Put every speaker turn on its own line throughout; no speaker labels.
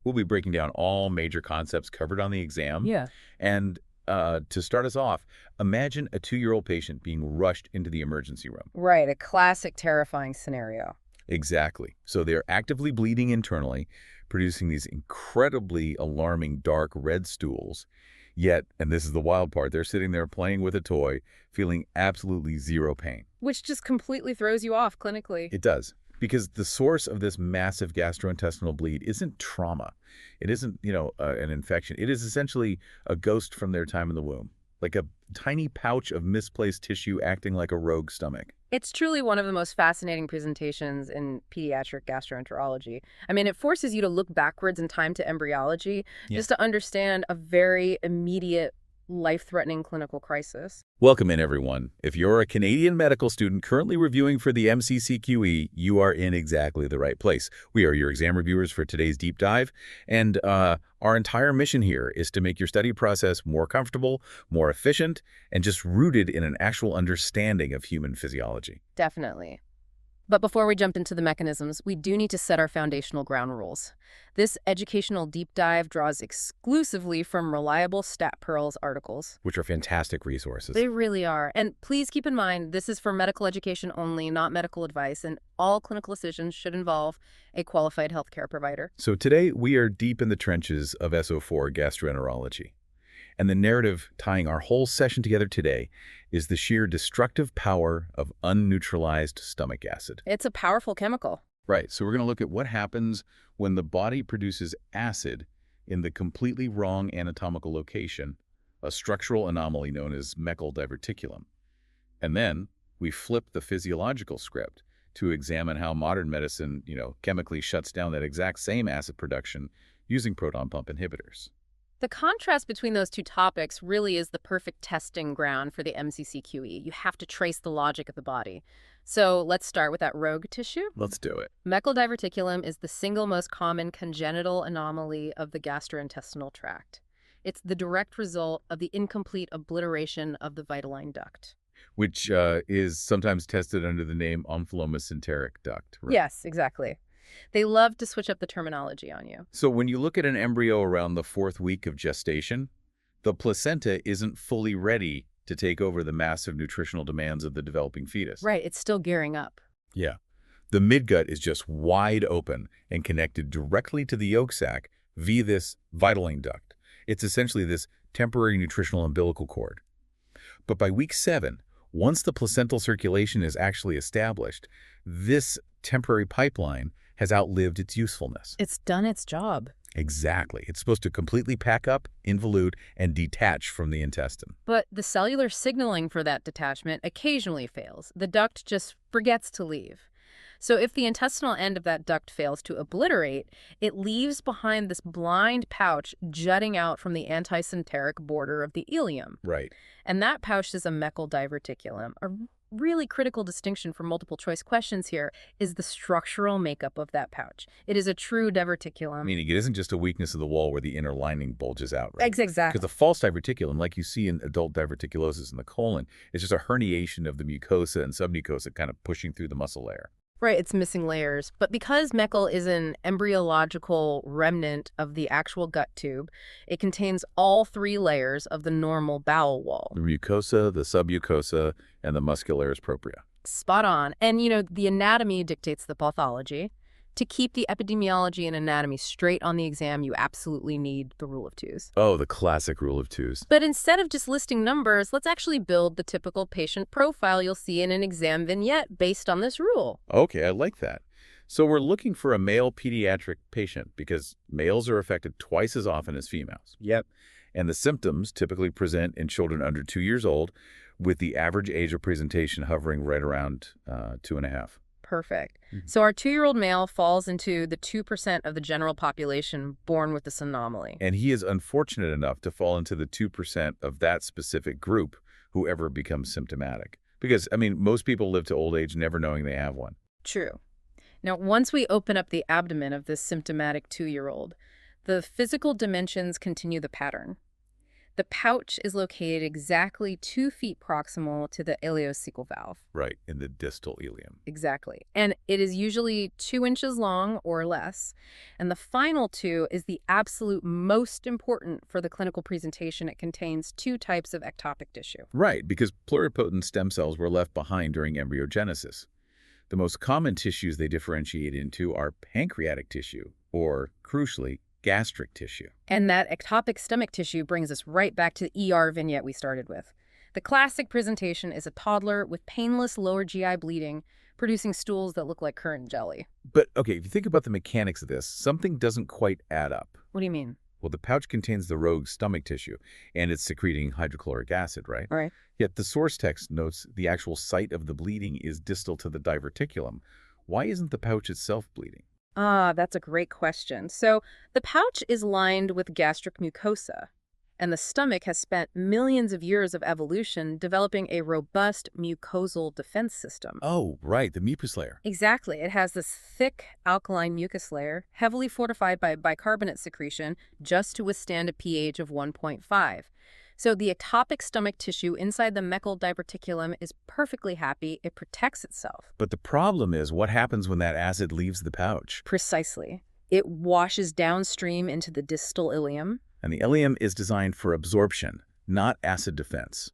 We'll be breaking down all major concepts covered on the exam.
Yeah.
And to start us off, imagine a 2-year-old patient being rushed into the emergency room.
Right, a classic terrifying scenario.
Exactly. So they're actively bleeding internally, producing these incredibly alarming dark red stools. Yet, and this is the wild part, they're sitting there playing with a toy, feeling absolutely zero pain.
Which just completely throws you off clinically.
It does. Because the source of this massive gastrointestinal bleed isn't trauma. It isn't, an infection. It is essentially a ghost from their time in the womb, like a tiny pouch of misplaced tissue acting like a rogue stomach.
It's truly one of the most fascinating presentations in pediatric gastroenterology. I mean, it forces you to look backwards in time to embryology just to understand a very immediate, life-threatening clinical crisis.
Welcome in, everyone. If you're a Canadian medical student currently reviewing for the MCCQE, you are in exactly the right place. We are your exam reviewers for today's deep dive, and our entire mission here is to make your study process more comfortable, more efficient, and just rooted in an actual understanding of human physiology.
Definitely. But before we jump into the mechanisms, we do need to set our foundational ground rules. This educational deep dive draws exclusively from reliable StatPearls articles.
Which are fantastic resources.
They really are. And please keep in mind, this is for medical education only, not medical advice, and all clinical decisions should involve a qualified healthcare provider.
So today, we are deep in the trenches of S04 GASTROENTEROLOgy. And the narrative tying our whole session together today is the sheer destructive power of unneutralized stomach acid.
It's a powerful chemical.
Right, so we're going to look at what happens when the body produces acid in the completely wrong anatomical location, a structural anomaly known as Meckel diverticulum. And then we flip the physiological script to examine how modern medicine, chemically shuts down that exact same acid production using proton pump inhibitors.
The contrast between those two topics really is the perfect testing ground for the MCCQE. You have to trace the logic of the body. So let's start with that rogue tissue.
Let's do it.
Meckel diverticulum is the single most common congenital anomaly of the gastrointestinal tract. It's the direct result of the incomplete obliteration of the vitelline duct.
Which is sometimes tested under the name omphalomycenteric duct. Right?
Yes, exactly. They love to switch up the terminology on you.
So when you look at an embryo around the 4th week of gestation, the placenta isn't fully ready to take over the massive nutritional demands of the developing fetus.
Right, it's still gearing up.
Yeah. The midgut is just wide open and connected directly to the yolk sac via this vitelline duct. It's essentially this temporary nutritional umbilical cord. But by week 7, once the placental circulation is actually established, this temporary pipeline has outlived its usefulness.
It's done its job.
Exactly. It's supposed to completely pack up, involute, and detach from the intestine.
But the cellular signaling for that detachment occasionally fails. The duct just forgets to leave. So if the intestinal end of that duct fails to obliterate, it leaves behind this blind pouch jutting out from the anticenteric border of the ileum.
Right.
And that pouch is a Meckel diverticulum. A really critical distinction for multiple choice questions here is the structural makeup of that pouch. It is a true diverticulum.
Meaning it isn't just a weakness of the wall where the inner lining bulges out, right?
Exactly.
Because the false diverticulum, like you see in adult diverticulosis in the colon, is just a herniation of the mucosa and submucosa kind of pushing through the muscle layer.
Right, it's missing layers. But because Meckel is an embryological remnant of the actual gut tube, it contains all 3 layers of the normal bowel wall.
The mucosa, the submucosa, and the muscularis propria.
Spot on. And, the anatomy dictates the pathology. To keep the epidemiology and anatomy straight on the exam, you absolutely need the rule of 2s.
Oh, the classic rule of 2s.
But instead of just listing numbers, let's actually build the typical patient profile you'll see in an exam vignette based on this rule.
Okay, I like that. So we're looking for a male pediatric patient because males are affected twice as often as females.
Yep.
And the symptoms typically present in children under 2 years old, with the average age of presentation hovering right around 2.5.
Perfect. So our 2-year-old male falls into the 2% of the general population born with this anomaly.
And he is unfortunate enough to fall into the 2% of that specific group who ever becomes symptomatic. Because, most people live to old age never knowing they have one.
True. Now, once we open up the abdomen of this symptomatic 2-year-old, the physical dimensions continue the pattern. The pouch is located exactly 2 feet proximal to the ileocecal valve.
Right, in the distal ileum.
Exactly. And it is usually 2 inches long or less. And the final 2 is the absolute most important for the clinical presentation. It contains 2 types of ectopic tissue.
Right, because pluripotent stem cells were left behind during embryogenesis. The most common tissues they differentiate into are pancreatic tissue, or, crucially, gastric tissue.
And that ectopic stomach tissue brings us right back to the ER vignette we started with. The classic presentation is a toddler with painless lower GI bleeding, producing stools that look like currant jelly.
But, okay, if you think about the mechanics of this, something doesn't quite add up.
What do you mean?
Well, the pouch contains the rogue stomach tissue, and it's secreting hydrochloric acid, right?
All right.
Yet the source text notes the actual site of the bleeding is distal to the diverticulum. Why isn't the pouch itself bleeding?
Ah, that's a great question. So the pouch is lined with gastric mucosa, and the stomach has spent millions of years of evolution developing a robust mucosal defense system.
Oh, right, the mucus layer.
Exactly. It has this thick alkaline mucus layer, heavily fortified by bicarbonate secretion, just to withstand a pH of 1.5. So the ectopic stomach tissue inside the Meckel diverticulum is perfectly happy. It protects itself.
But the problem is what happens when that acid leaves the pouch?
Precisely. It washes downstream into the distal ileum.
And the ileum is designed for absorption, not acid defense.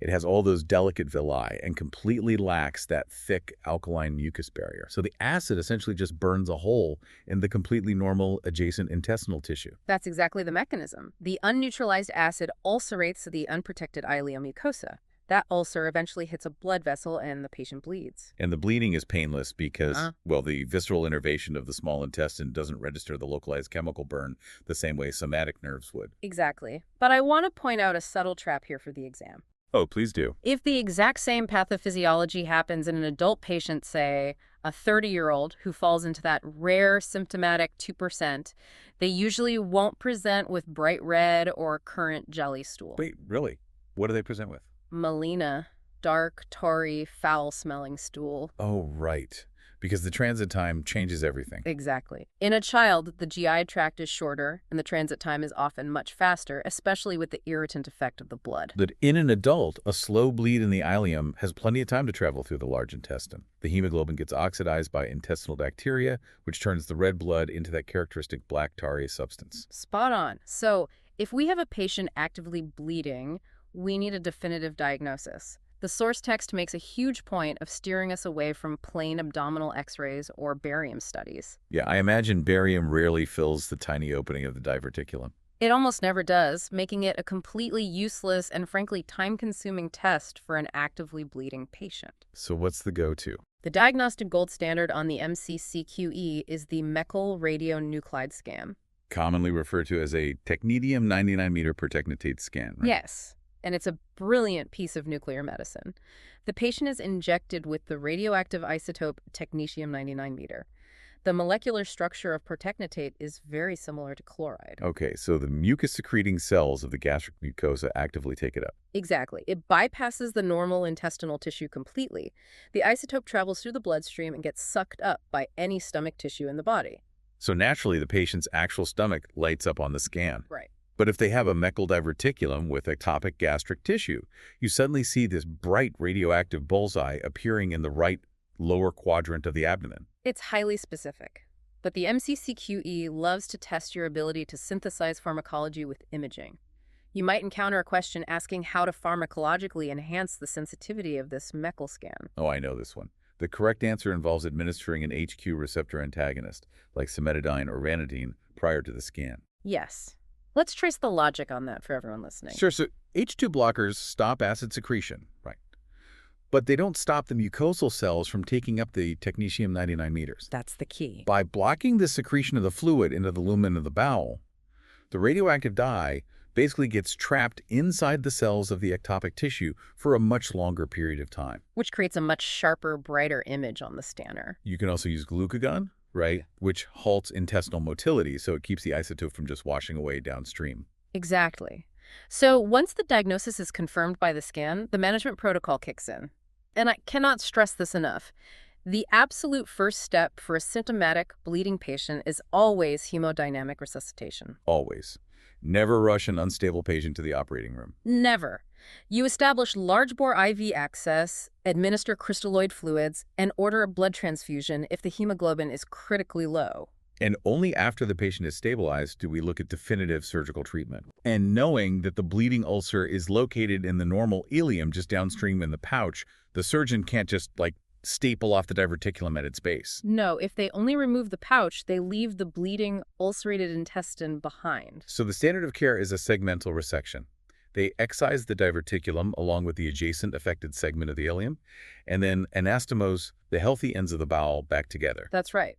It has all those delicate villi and completely lacks that thick alkaline mucus barrier. So the acid essentially just burns a hole in the completely normal adjacent intestinal tissue.
That's exactly the mechanism. The unneutralized acid ulcerates the unprotected ileomucosa. That ulcer eventually hits a blood vessel and the patient bleeds.
And the bleeding is painless because, well, the visceral innervation of the small intestine doesn't register the localized chemical burn the same way somatic nerves would.
Exactly. But I want to point out a subtle trap here for the exam.
Oh, please do.
If the exact same pathophysiology happens in an adult patient, say a 30-year-old who falls into that rare symptomatic 2%, they usually won't present with bright red or currant jelly stool.
Wait, really? What do they present with?
Melena, dark, tarry, foul-smelling stool.
Oh, right. Because the transit time changes everything.
Exactly. In a child, the GI tract is shorter, and the transit time is often much faster, especially with the irritant effect of the blood.
But in an adult, a slow bleed in the ileum has plenty of time to travel through the large intestine. The hemoglobin gets oxidized by intestinal bacteria, which turns the red blood into that characteristic black tarry substance.
Spot on. So, if we have a patient actively bleeding, we need a definitive diagnosis. The source text makes a huge point of steering us away from plain abdominal x-rays or barium studies.
Yeah, I imagine barium rarely fills the tiny opening of the diverticulum.
It almost never does, making it a completely useless and frankly time-consuming test for an actively bleeding patient.
So what's the go-to?
The diagnostic gold standard on the MCCQE is the Meckel radionuclide scan.
Commonly referred to as a technetium 99-meter per technetate scan, right?
Yes. And it's a brilliant piece of nuclear medicine. The patient is injected with the radioactive isotope technetium-99 The molecular structure of pertechnetate is very similar to chloride.
Okay, so the mucus-secreting cells of the gastric mucosa actively take it up.
Exactly. It bypasses the normal intestinal tissue completely. The isotope travels through the bloodstream and gets sucked up by any stomach tissue in the body.
So naturally, the patient's actual stomach lights up on the scan.
Right.
But if they have a Meckel diverticulum with ectopic gastric tissue, you suddenly see this bright radioactive bullseye appearing in the right lower quadrant of the abdomen.
It's highly specific. But the MCCQE loves to test your ability to synthesize pharmacology with imaging. You might encounter a question asking how to pharmacologically enhance the sensitivity of this Meckel scan.
Oh, I know this one. The correct answer involves administering an HQ receptor antagonist, like cimetidine or ranitidine, prior to the scan.
Yes. Let's trace the logic on that for everyone listening.
Sure, so H2 blockers stop acid secretion, right? But they don't stop the mucosal cells from taking up the technetium-99
That's the key.
By blocking the secretion of the fluid into the lumen of the bowel, the radioactive dye basically gets trapped inside the cells of the ectopic tissue for a much longer period of time.
Which creates a much sharper, brighter image on the scanner.
You can also use glucagon, right, which halts intestinal motility, so it keeps the isotope from just washing away downstream.
Exactly. So once the diagnosis is confirmed by the scan, the management protocol kicks in. And I cannot stress this enough. The absolute first step for a symptomatic bleeding patient is always hemodynamic resuscitation.
Always. Never rush an unstable patient to the operating room.
Never. You establish large-bore IV access, administer crystalloid fluids, and order a blood transfusion if the hemoglobin is critically low.
And only after the patient is stabilized do we look at definitive surgical treatment. And knowing that the bleeding ulcer is located in the normal ileum just downstream in the pouch, the surgeon can't just, staple off the diverticulum at its base.
No, if they only remove the pouch, they leave the bleeding, ulcerated intestine behind.
So the standard of care is a segmental resection. They excise the diverticulum along with the adjacent affected segment of the ileum, and then anastomose the healthy ends of the bowel back together.
That's right.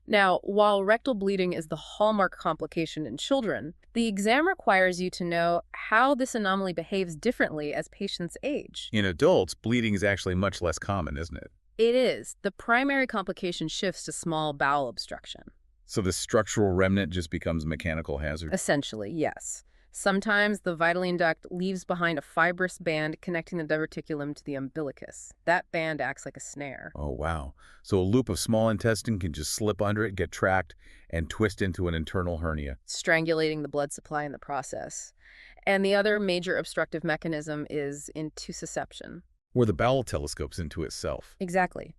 Now, while rectal bleeding is the hallmark complication in children, the exam requires you to know how this anomaly behaves differently as patients age.
In adults, bleeding is actually much less common, isn't it?
It is. The primary complication shifts to small bowel obstruction.
So the structural remnant just becomes mechanical hazard?
Essentially, yes. Sometimes the vitelline duct leaves behind a fibrous band connecting the diverticulum to the umbilicus. That band acts like a snare.
Oh, wow. So a loop of small intestine can just slip under it, get tracked, and twist into an internal hernia.
Strangulating the blood supply in the process. And the other major obstructive mechanism is intussusception.
Where the bowel telescopes into itself.
Exactly.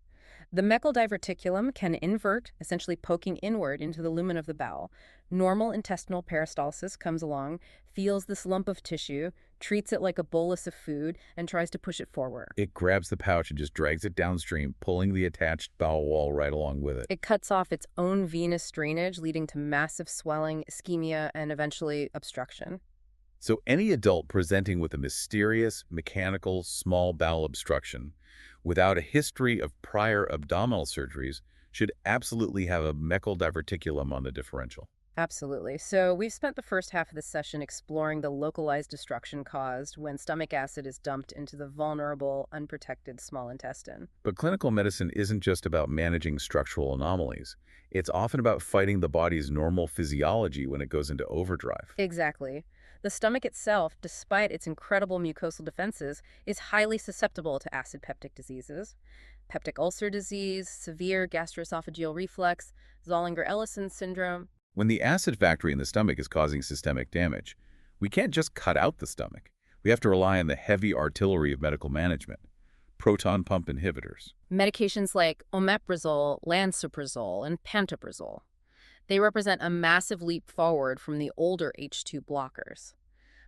The Meckel diverticulum can invert, essentially poking inward into the lumen of the bowel. Normal intestinal peristalsis comes along, feels this lump of tissue, treats it like a bolus of food, and tries to push it forward.
It grabs the pouch and just drags it downstream, pulling the attached bowel wall right along with it.
It cuts off its own venous drainage, leading to massive swelling, ischemia, and eventually obstruction.
So any adult presenting with a mysterious, mechanical, small bowel obstruction without a history of prior abdominal surgeries should absolutely have a Meckel diverticulum on the differential.
Absolutely. So we've spent the first half of this session exploring the localized destruction caused when stomach acid is dumped into the vulnerable, unprotected small intestine.
But clinical medicine isn't just about managing structural anomalies. It's often about fighting the body's normal physiology when it goes into overdrive.
Exactly. The stomach itself, despite its incredible mucosal defenses, is highly susceptible to acid peptic diseases. Peptic ulcer disease, severe gastroesophageal reflux, Zollinger-Ellison syndrome.
When the acid factory in the stomach is causing systemic damage, we can't just cut out the stomach. We have to rely on the heavy artillery of medical management. Proton pump inhibitors.
Medications like omeprazole, lansoprazole, and pantoprazole. They represent a massive leap forward from the older H2 blockers.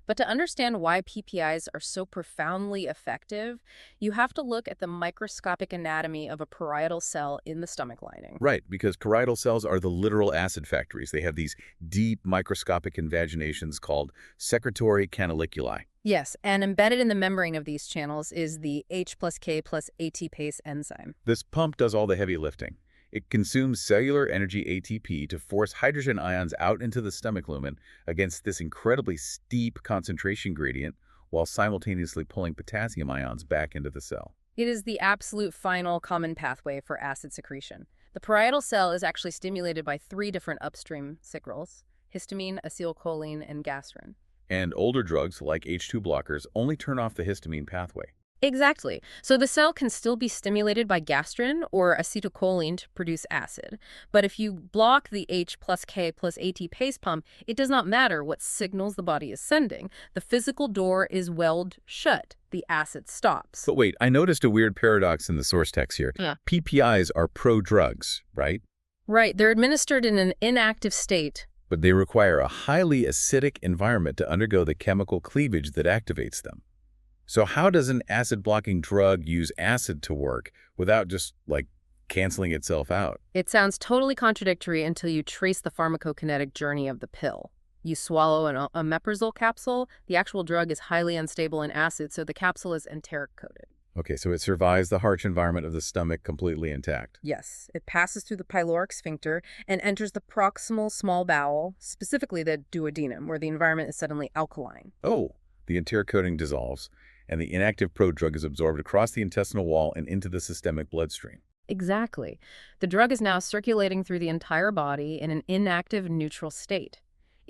But to understand why PPIs are so profoundly effective, you have to look at the microscopic anatomy of a parietal cell in the stomach lining.
Right, because parietal cells are the literal acid factories. They have these deep microscopic invaginations called secretory canaliculi.
Yes, and embedded in the membrane of these channels is the H plus K plus ATPase enzyme.
This pump does all the heavy lifting. It consumes cellular energy ATP to force hydrogen ions out into the stomach lumen against this incredibly steep concentration gradient while simultaneously pulling potassium ions back into the cell.
It is the absolute final common pathway for acid secretion. The parietal cell is actually stimulated by 3 different upstream signals: histamine, acetylcholine, and gastrin.
And older drugs, like H2 blockers, only turn off the histamine pathway.
Exactly. So the cell can still be stimulated by gastrin or acetylcholine to produce acid. But if you block the H plus K plus ATPase pump, it does not matter what signals the body is sending. The physical door is weld shut. The acid stops.
But wait, I noticed a weird paradox in the source text here.
Yeah.
PPIs are prodrugs, right?
Right. They're administered in an inactive state.
But they require a highly acidic environment to undergo the chemical cleavage that activates them. So how does an acid-blocking drug use acid to work without just, canceling itself out?
It sounds totally contradictory until you trace the pharmacokinetic journey of the pill. You swallow an omeprazole capsule, the actual drug is highly unstable in acid, so the capsule is enteric-coated.
Okay, so it survives the harsh environment of the stomach completely intact.
Yes, it passes through the pyloric sphincter and enters the proximal small bowel, specifically the duodenum, where the environment is suddenly alkaline.
Oh, the enteric coating dissolves, and the inactive prodrug is absorbed across the intestinal wall and into the systemic bloodstream.
Exactly. The drug is now circulating through the entire body in an inactive neutral state.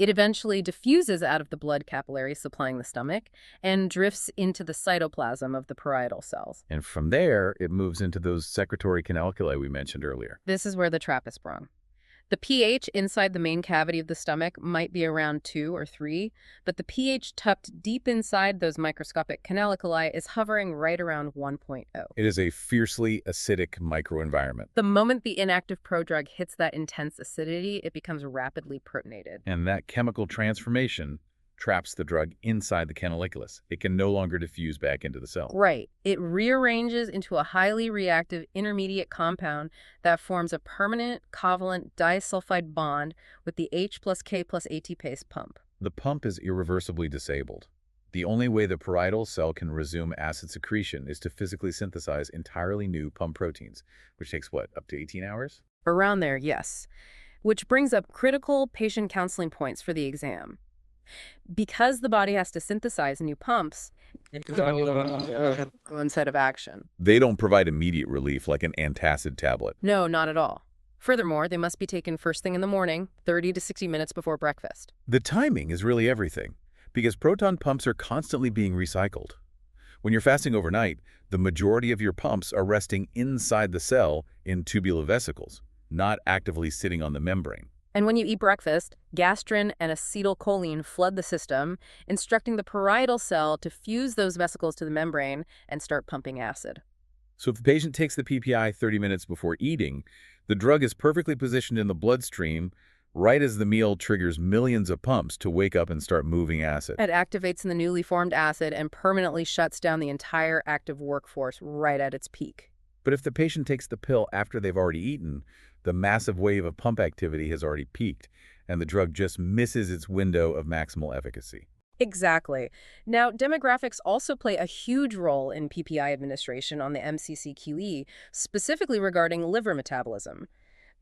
It eventually diffuses out of the blood capillaries supplying the stomach and drifts into the cytoplasm of the parietal cells.
And from there, it moves into those secretory canaliculi we mentioned earlier.
This is where the trap is sprung. The pH inside the main cavity of the stomach might be around 2 or 3, but the pH tucked deep inside those microscopic canaliculi is hovering right around 1.0.
It is a fiercely acidic microenvironment.
The moment the inactive prodrug hits that intense acidity, it becomes rapidly protonated.
And that chemical transformation traps the drug inside the canaliculus. It can no longer diffuse back into the cell.
Right. It rearranges into a highly reactive intermediate compound that forms a permanent covalent disulfide bond with the H plus K plus ATPase pump.
The pump is irreversibly disabled. The only way the parietal cell can resume acid secretion is to physically synthesize entirely new pump proteins, which takes, what, up to 18 hours?
Around there, yes. Which brings up critical patient counseling points for the exam. Because the body has to synthesize new pumps, instead of action.
They don't provide immediate relief like an antacid tablet.
No, not at all. Furthermore, they must be taken first thing in the morning, 30 to 60 minutes before breakfast.
The timing is really everything, because proton pumps are constantly being recycled. When you're fasting overnight, the majority of your pumps are resting inside the cell in tubular vesicles, not actively sitting on the membrane.
And when you eat breakfast, gastrin and acetylcholine flood the system, instructing the parietal cell to fuse those vesicles to the membrane and start pumping acid.
So if the patient takes the PPI 30 minutes before eating, the drug is perfectly positioned in the bloodstream right as the meal triggers millions of pumps to wake up and start moving acid.
It activates in the newly formed acid and permanently shuts down the entire active workforce right at its peak.
But if the patient takes the pill after they've already eaten, the massive wave of pump activity has already peaked, and the drug just misses its window of maximal efficacy.
Exactly. Now, demographics also play a huge role in PPI administration on the MCCQE, specifically regarding liver metabolism.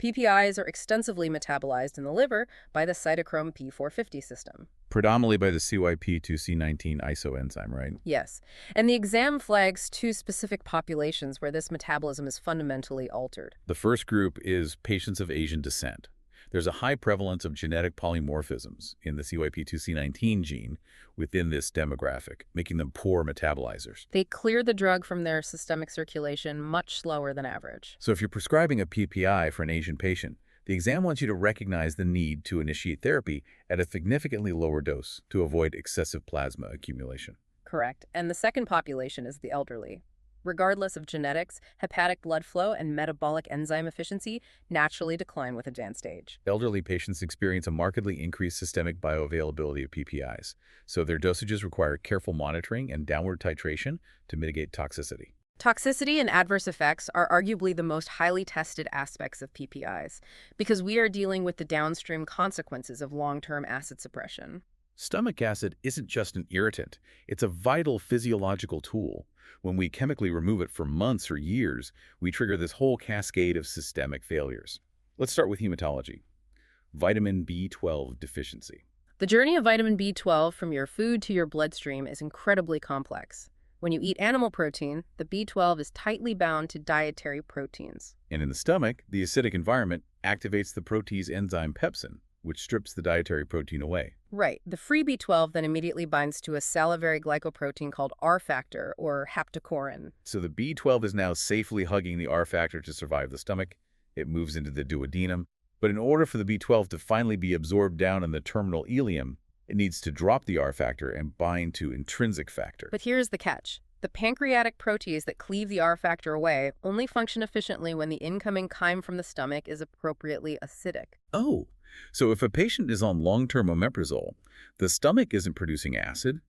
PPIs are extensively metabolized in the liver by the cytochrome P450 system.
Predominantly by the CYP2C19 isoenzyme, right?
Yes. And the exam flags two specific populations where this metabolism is fundamentally altered.
The first group is patients of Asian descent. There's a high prevalence of genetic polymorphisms in the CYP2C19 gene within this demographic, making them poor metabolizers.
They clear the drug from their systemic circulation much slower than average.
So if you're prescribing a PPI for an Asian patient, the exam wants you to recognize the need to initiate therapy at a significantly lower dose to avoid excessive plasma accumulation.
Correct. And the second population is the elderly. Regardless of genetics, hepatic blood flow and metabolic enzyme efficiency naturally decline with advanced age.
Elderly patients experience a markedly increased systemic bioavailability of PPIs, so their dosages require careful monitoring and downward titration to mitigate toxicity.
Toxicity and adverse effects are arguably the most highly tested aspects of PPIs because we are dealing with the downstream consequences of long-term acid suppression.
Stomach acid isn't just an irritant, it's a vital physiological tool. When we chemically remove it for months or years, we trigger this whole cascade of systemic failures. Let's start with hematology. Vitamin B12 deficiency.
The journey of vitamin B12 from your food to your bloodstream is incredibly complex. When you eat animal protein, the B12 is tightly bound to dietary proteins.
And in the stomach, the acidic environment activates the protease enzyme pepsin, which strips the dietary protein away.
Right. The free B12 then immediately binds to a salivary glycoprotein called R factor, or haptocorin.
So the B12 is now safely hugging the R factor to survive the stomach. It moves into the duodenum. But in order for the B12 to finally be absorbed down in the terminal ileum, it needs to drop the R factor and bind to intrinsic factor.
But here's the catch. The pancreatic proteases that cleave the R factor away only function efficiently when the incoming chyme from the stomach is appropriately acidic.
Oh, so if a patient is on long-term omeprazole, the stomach isn't producing acid,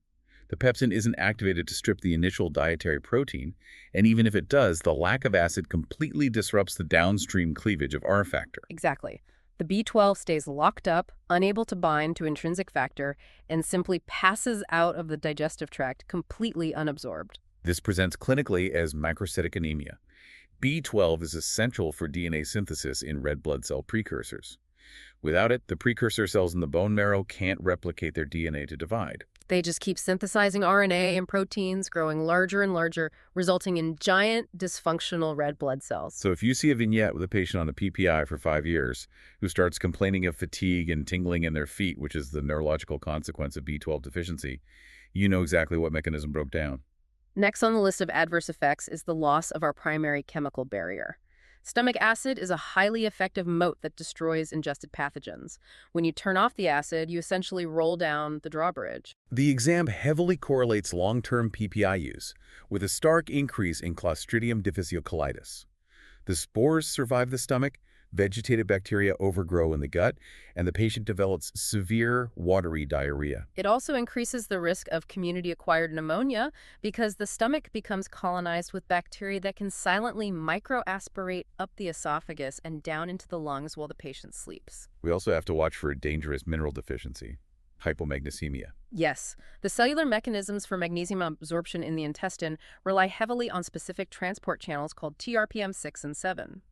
the pepsin isn't activated to strip the initial dietary protein, and even if it does, the lack of acid completely disrupts the downstream cleavage of R factor.
Exactly. The B12 stays locked up, unable to bind to intrinsic factor, and simply passes out of the digestive tract completely unabsorbed.
This presents clinically as macrocytic anemia. B12 is essential for DNA synthesis in red blood cell precursors. Without it, the precursor cells in the bone marrow can't replicate their DNA to divide.
They just keep synthesizing RNA and proteins, growing larger and larger, resulting in giant, dysfunctional red blood cells.
So if you see a vignette with a patient on a PPI for 5 years who starts complaining of fatigue and tingling in their feet, which is the neurological consequence of B12 deficiency, you know exactly what mechanism broke down.
Next on the list of adverse effects is the loss of our primary chemical barrier. Stomach acid is a highly effective moat that destroys ingested pathogens. When you turn off the acid, you essentially roll down the drawbridge.
The exam heavily correlates long-term PPI use with a stark increase in Clostridium difficile colitis. The spores survive the stomach, vegetative bacteria overgrow in the gut, and the patient develops severe watery diarrhea.
It also increases the risk of community-acquired pneumonia because the stomach becomes colonized with bacteria that can silently microaspirate up the esophagus and down into the lungs while the patient sleeps.
We also have to watch for a dangerous mineral deficiency, hypomagnesemia.
Yes, the cellular mechanisms for magnesium absorption in the intestine rely heavily on specific transport channels called TRPM6 and 7.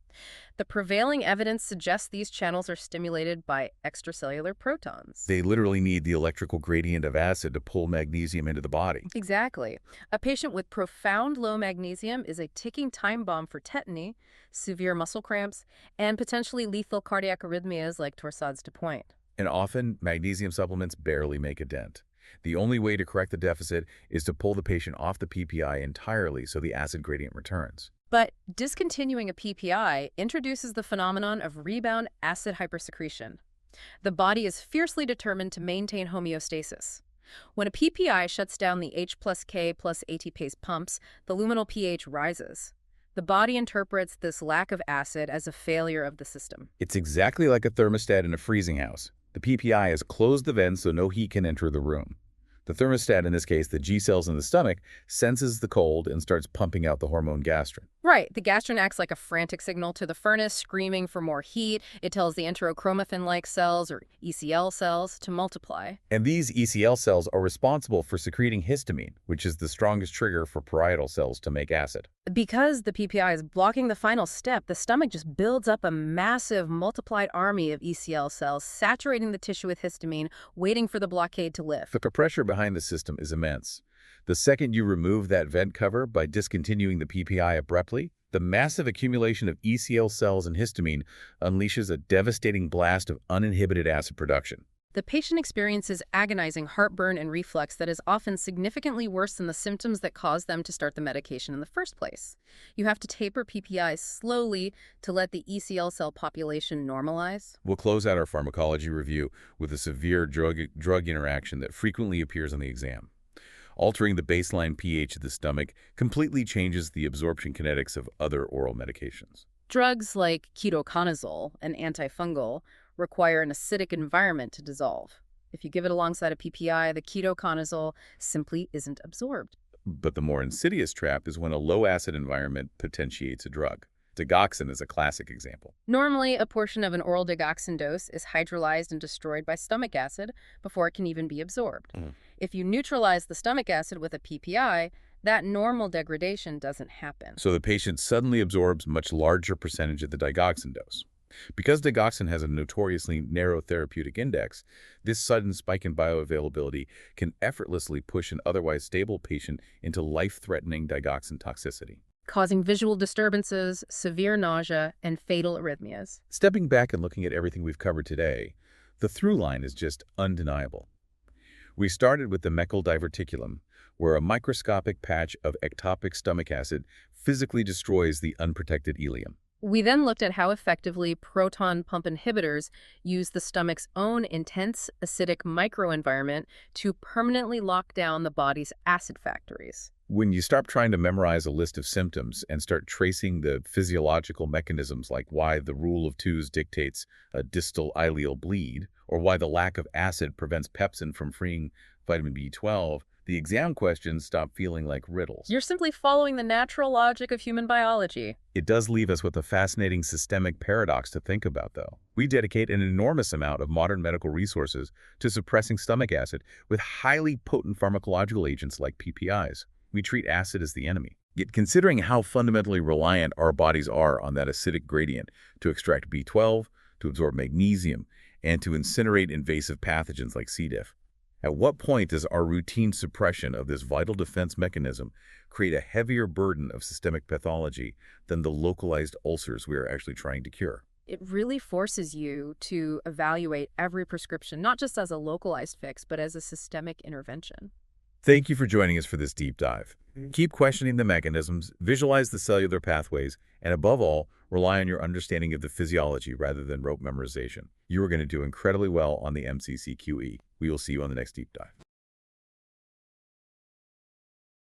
The prevailing evidence suggests these channels are stimulated by extracellular protons.
They literally need the electrical gradient of acid to pull magnesium into the body.
Exactly. A patient with profound low magnesium is a ticking time bomb for tetany, severe muscle cramps, and potentially lethal cardiac arrhythmias like torsades de pointe.
And often, magnesium supplements barely make a dent. The only way to correct the deficit is to pull the patient off the PPI entirely so the acid gradient returns.
But discontinuing a PPI introduces the phenomenon of rebound acid hypersecretion. The body is fiercely determined to maintain homeostasis. When a PPI shuts down the H plus K plus ATPase pumps, the luminal pH rises. The body interprets this lack of acid as a failure of the system.
It's exactly like a thermostat in a freezing house. The PPI has closed the vents so no heat can enter the room. The thermostat, in this case the G cells in the stomach, senses the cold and starts pumping out the hormone gastrin.
Right. The gastrin acts like a frantic signal to the furnace, screaming for more heat. It tells the enterochromaffin-like cells, or ECL cells, to multiply.
And these ECL cells are responsible for secreting histamine, which is the strongest trigger for parietal cells to make acid.
Because the PPI is blocking the final step, the stomach just builds up a massive multiplied army of ECL cells, saturating the tissue with histamine, waiting for the blockade to lift.
The pressure behind the system is immense. The second you remove that vent cover by discontinuing the PPI abruptly, the massive accumulation of ECL cells and histamine unleashes a devastating blast of uninhibited acid production.
The patient experiences agonizing heartburn and reflux that is often significantly worse than the symptoms that caused them to start the medication in the first place. You have to taper PPI slowly to let the ECL cell population normalize.
We'll close out our pharmacology review with a severe drug interaction that frequently appears on the exam. Altering the baseline pH of the stomach completely changes the absorption kinetics of other oral medications.
Drugs like ketoconazole, an antifungal, require an acidic environment to dissolve. If you give it alongside a PPI, the ketoconazole simply isn't absorbed.
But the more insidious trap is when a low-acid environment potentiates a drug. Digoxin is a classic example.
Normally, a portion of an oral digoxin dose is hydrolyzed and destroyed by stomach acid before it can even be absorbed. If you neutralize the stomach acid with a PPI, that normal degradation doesn't happen.
So the patient suddenly absorbs much larger percentage of the digoxin dose. Because digoxin has a notoriously narrow therapeutic index, this sudden spike in bioavailability can effortlessly push an otherwise stable patient into life-threatening digoxin toxicity,
causing visual disturbances, severe nausea, and fatal arrhythmias.
Stepping back and looking at everything we've covered today, the through line is just undeniable. We started with the Meckel diverticulum, where a microscopic patch of ectopic stomach acid physically destroys the unprotected ileum.
We then looked at how effectively proton pump inhibitors use the stomach's own intense acidic microenvironment to permanently lock down the body's acid factories.
When you stop trying to memorize a list of symptoms and start tracing the physiological mechanisms like why the rule of twos dictates a distal ileal bleed, or why the lack of acid prevents pepsin from freeing vitamin B12, the exam questions stop feeling like riddles.
You're simply following the natural logic of human biology.
It does leave us with a fascinating systemic paradox to think about, though. We dedicate an enormous amount of modern medical resources to suppressing stomach acid with highly potent pharmacological agents like PPIs. We treat acid as the enemy. Yet considering how fundamentally reliant our bodies are on that acidic gradient to extract B12, to absorb magnesium, and to incinerate invasive pathogens like C. diff. At what point does our routine suppression of this vital defense mechanism create a heavier burden of systemic pathology than the localized ulcers we are actually trying to cure?
It really forces you to evaluate every prescription, not just as a localized fix, but as a systemic intervention.
Thank you for joining us for this deep dive. Keep questioning the mechanisms, visualize the cellular pathways, and above all, rely on your understanding of the physiology rather than rote memorization. You are going to do incredibly well on the MCCQE. We will see you on the next deep dive.